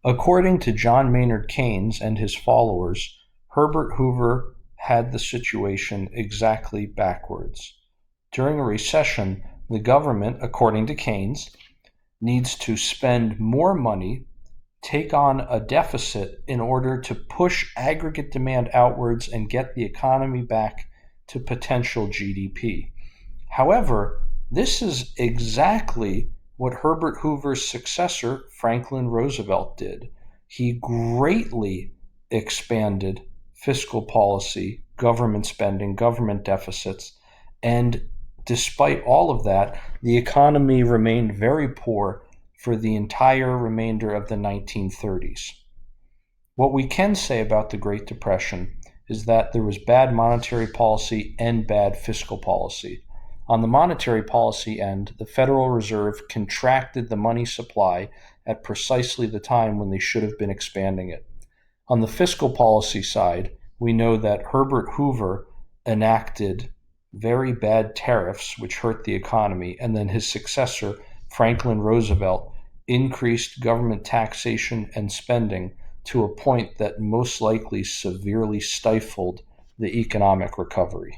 According to John Maynard Keynes and his followers, Herbert Hoover had the situation exactly backwards. During a recession, the government, according to Keynes, needs to spend more money, take on a deficit in order to push aggregate demand outwards and get the economy back to potential GDP. However, this is exactly what Herbert Hoover's successor, Franklin Roosevelt, did. He greatly expanded fiscal policy, government spending, government deficits, and despite all of that, the economy remained very poor for the entire remainder of the 1930s. What we can say about the Great Depression is that there was bad monetary policy and bad fiscal policy. On the monetary policy end, the Federal Reserve contracted the money supply at precisely the time when they should have been expanding it. On the fiscal policy side, we know that Herbert Hoover enacted very bad tariffs, which hurt the economy, and then his successor, Franklin Roosevelt, increased government taxation and spending to a point that most likely severely stifled the economic recovery.